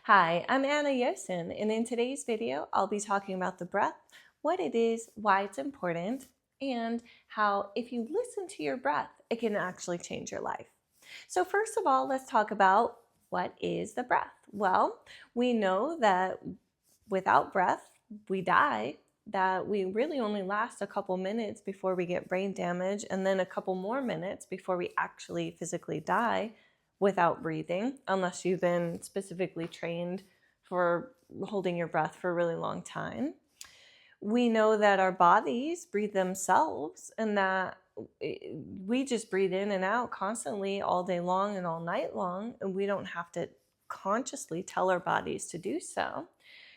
Hi, I'm Anna Yosin, and in today's video, I'll be talking about the breath, what it is, why it's important, and how if you listen to your breath, it can actually change your life. So first of all, let's talk about what is the breath? Well, we know that without breath, we die, that we really only last a couple minutes before we get brain damage, and then a couple more minutes before we actually physically die without breathing, unless you've been specifically trained for holding your breath for a really long time. We know that our bodies breathe themselves and that we just breathe in and out constantly all day long and all night long, and we don't have to consciously tell our bodies to do so.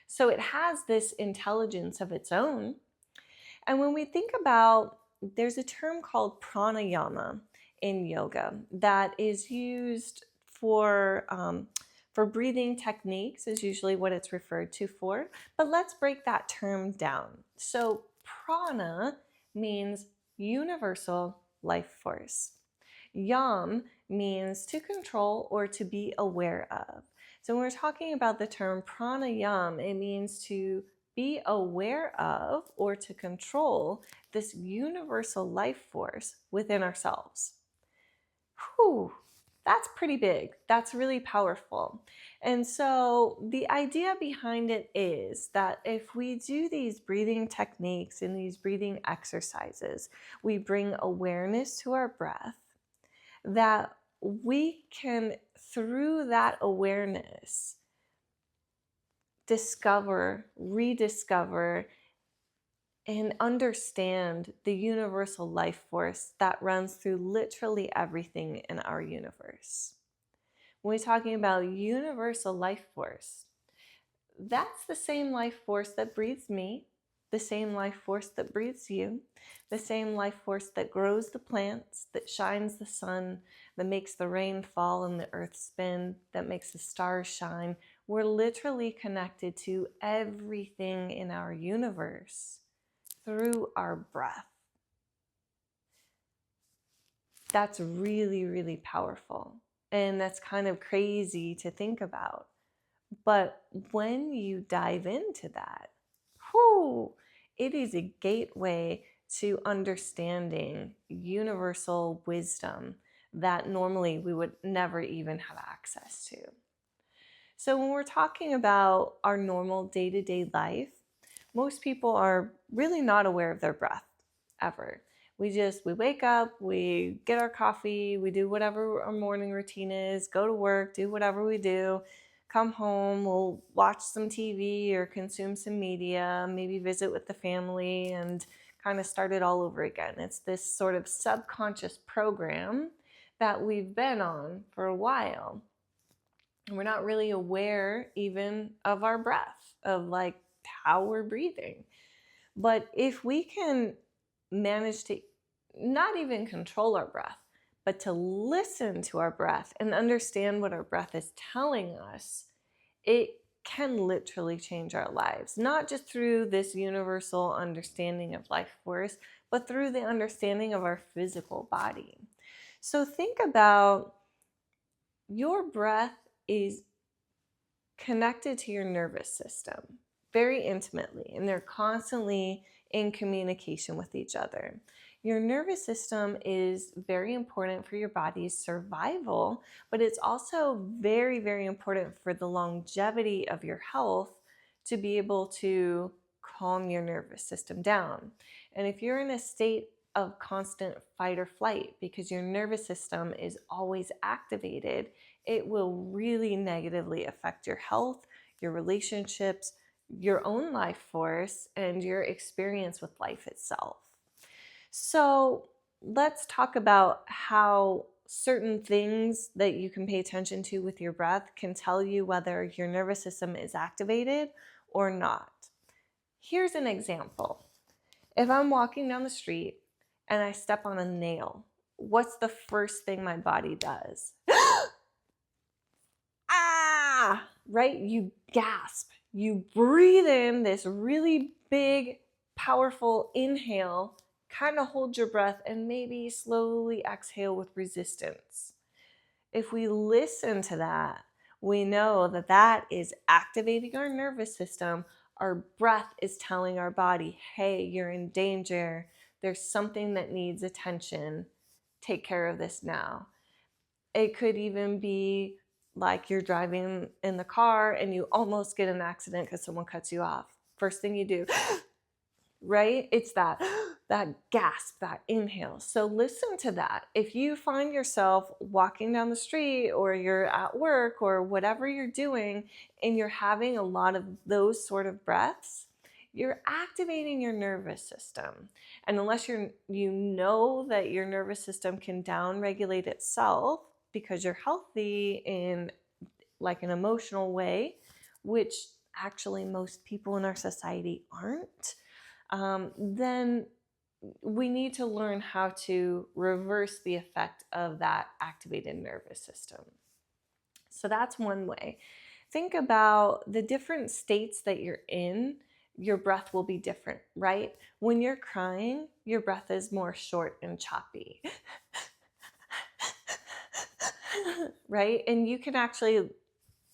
So it has this intelligence of its own. And when we think about, there's a term called pranayama in yoga that is used for breathing techniques is usually what it's referred to for. But let's break that term down. So prana means universal life force. Yam means to control or to be aware of. So when we're talking about the term pranayam, it means to be aware of or to control this universal life force within ourselves. Whew, that's pretty big. That's really powerful. And so the idea behind it is that if we do these breathing techniques and these breathing exercises, we bring awareness to our breath, that we can, through that awareness, discover, rediscover, and understand the universal life force that runs through literally everything in our universe. When we're talking about universal life force, that's the same life force that breathes me, the same life force that breathes you, the same life force that grows the plants, that shines the sun, that makes the rain fall and the earth spin, that makes the stars shine. We're literally connected to everything in our universe through our breath. That's really, really powerful. And that's kind of crazy to think about. But when you dive into that, it is a gateway to understanding universal wisdom that normally we would never even have access to. So when we're talking about our normal day-to-day life, most people are really not aware of their breath ever. We wake up, we get our coffee, we do whatever our morning routine is, go to work, do whatever we do, come home, we'll watch some TV or consume some media, maybe visit with the family and kind of start it all over again. It's this sort of subconscious program that we've been on for a while. And we're not really aware even of our breath, of like how we're breathing. But if we can manage to not even control our breath, but to listen to our breath and understand what our breath is telling us, it can literally change our lives, not just through this universal understanding of life force, but through the understanding of our physical body. So think about your breath is connected to your nervous system very intimately, and they're constantly in communication with each other. Your nervous system is very important for your body's survival, but it's also very, very important for the longevity of your health to be able to calm your nervous system down. And if you're in a state of constant fight or flight because your nervous system is always activated, it will really negatively affect your health, your relationships, your own life force, and your experience with life itself. So let's talk about how certain things that you can pay attention to with your breath can tell you whether your nervous system is activated or not. Here's an example. If I'm walking down the street and I step on a nail, what's the first thing my body does? Ah, right? You gasp. You breathe in this really big, powerful inhale, kind of hold your breath, and maybe slowly exhale with resistance. If we listen to that, We know that that is activating our nervous system. Our breath is telling our body, hey, you're in danger. There's something that needs attention. Take care of this now. It could even be like you're driving in the car and you almost get in an accident because someone cuts you off. First thing you do, right? It's that gasp, that inhale. So listen to that. If you find yourself walking down the street or you're at work or whatever you're doing and you're having a lot of those sort of breaths, you're activating your nervous system. And unless you know that your nervous system can down-regulate itself because you're healthy in like an emotional way, which actually most people in our society aren't, then we need to learn how to reverse the effect of that activated nervous system. So that's one way. Think about the different states that you're in. Your breath will be different, right? When you're crying, your breath is more short and choppy, right? And you can actually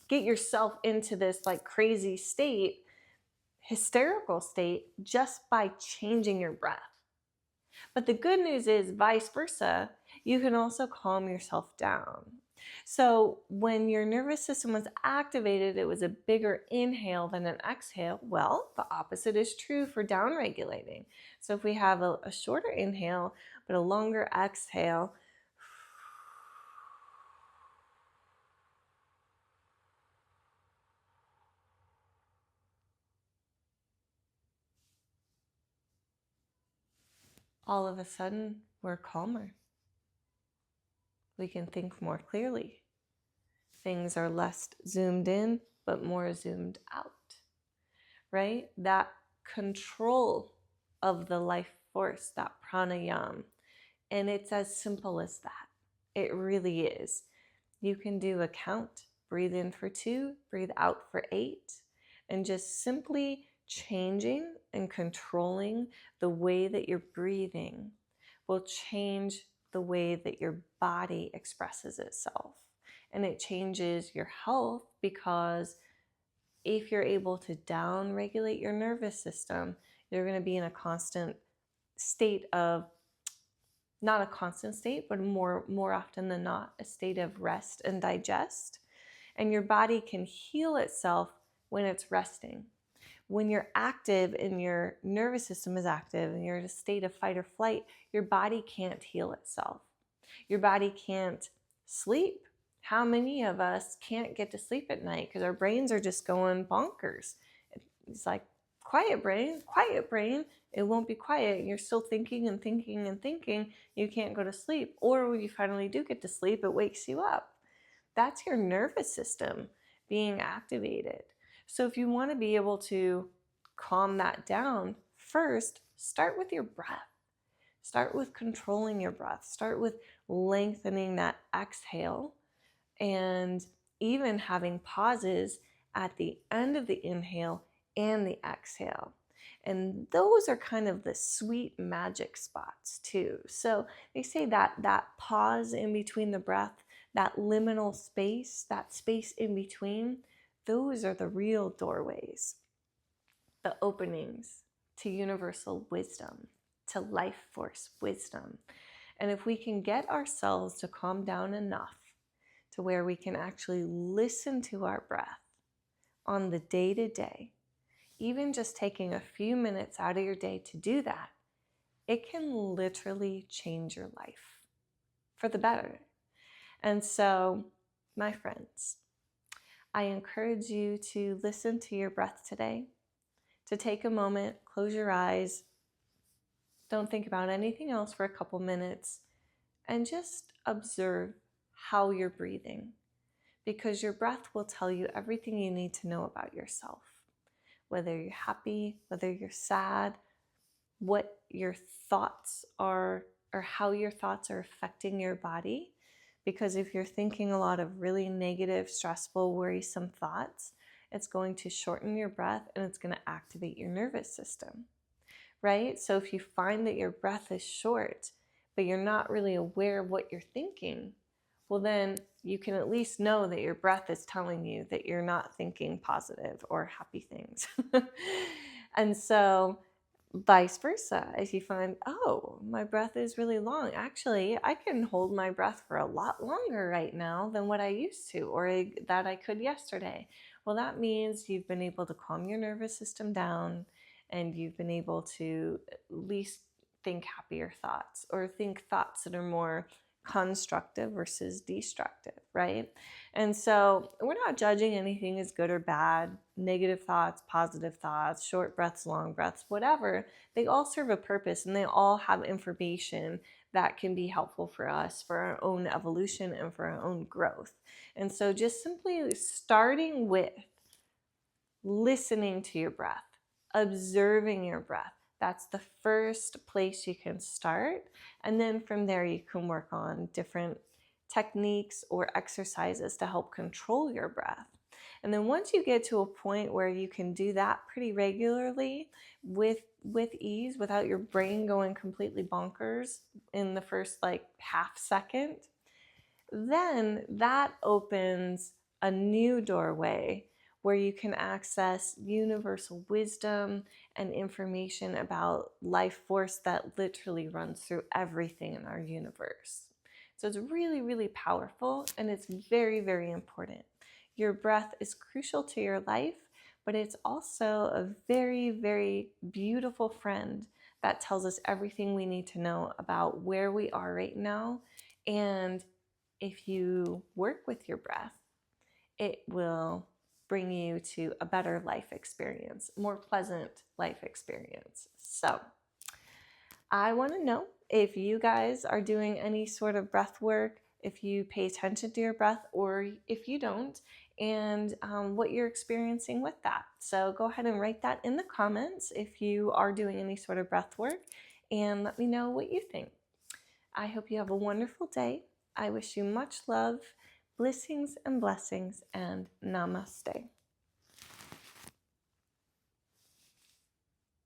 get yourself into this like crazy state, hysterical state, just by changing your breath. But the good news is vice versa, you can also calm yourself down. So when your nervous system was activated, it was a bigger inhale than an exhale. Well, the opposite is true for downregulating. So if we have a shorter inhale, but a longer exhale, all of a sudden we're calmer. We can think more clearly. Things are less zoomed in, but more zoomed out, right? That control of the life force, that pranayama. And it's as simple as that. It really is. You can do a count, breathe in for 2, breathe out for 8, and just simply changing and controlling the way that you're breathing will change the way that your body expresses itself. And it changes your health, because if you're able to down regulate your nervous system, you're going to be in a constant state of, not a constant state, but more often than not, a state of rest and digest. And your body can heal itself when it's resting. When you're active and your nervous system is active and you're in a state of fight or flight, your body can't heal itself. Your body can't sleep. How many of us can't get to sleep at night because our brains are just going bonkers? It's like, quiet brain, quiet brain. It won't be quiet. You're still thinking and thinking and thinking. You can't go to sleep. Or when you finally do get to sleep, it wakes you up. That's your nervous system being activated. So if you want to be able to calm that down, first, start with your breath. Start with controlling your breath. Start with lengthening that exhale, and even having pauses at the end of the inhale and the exhale. And those are kind of the sweet magic spots too. So they say that pause in between the breath, that liminal space, that space in between, those are the real doorways, the openings to universal wisdom, to life force wisdom. And if we can get ourselves to calm down enough to where we can actually listen to our breath on the day-to-day, even just taking a few minutes out of your day to do that, it can literally change your life for the better. And so, my friends, I encourage you to listen to your breath today, to take a moment, close your eyes, don't think about anything else for a couple minutes, and just observe how you're breathing, because your breath will tell you everything you need to know about yourself. Whether you're happy, whether you're sad, what your thoughts are, or how your thoughts are affecting your body. Because if you're thinking a lot of really negative, stressful, worrisome thoughts, it's going to shorten your breath and it's going to activate your nervous system, right? So if you find that your breath is short, but you're not really aware of what you're thinking, well then you can at least know that your breath is telling you that you're not thinking positive or happy things. And so vice versa, as you find, oh, my breath is really long. Actually, I can hold my breath for a lot longer right now than what I used to, or that I could yesterday. Well, that means you've been able to calm your nervous system down, and you've been able to at least think happier thoughts, or think thoughts that are more constructive versus destructive, right? And so we're not judging anything as good or bad, negative thoughts, positive thoughts, short breaths, long breaths, whatever. They all serve a purpose, and they all have information that can be helpful for us, for our own evolution and for our own growth. And so just simply starting with listening to your breath, observing your breath. That's the first place you can start. And then from there, you can work on different techniques or exercises to help control your breath. And then once you get to a point where you can do that pretty regularly with ease, without your brain going completely bonkers in the first like half second, then that opens a new doorway where you can access universal wisdom and information about life force that literally runs through everything in our universe. So it's really, really powerful, and it's very, very important. Your breath is crucial to your life, but it's also a very, very beautiful friend that tells us everything we need to know about where we are right now. And if you work with your breath, it will bring you to a better life experience, more pleasant life experience. So I want to know if you guys are doing any sort of breath work, if you pay attention to your breath, or if you don't, and what you're experiencing with that. So go ahead and write that in the comments if you are doing any sort of breath work, and let me know what you think. I hope you have a wonderful day. I wish you much love, blessings and blessings, and namaste.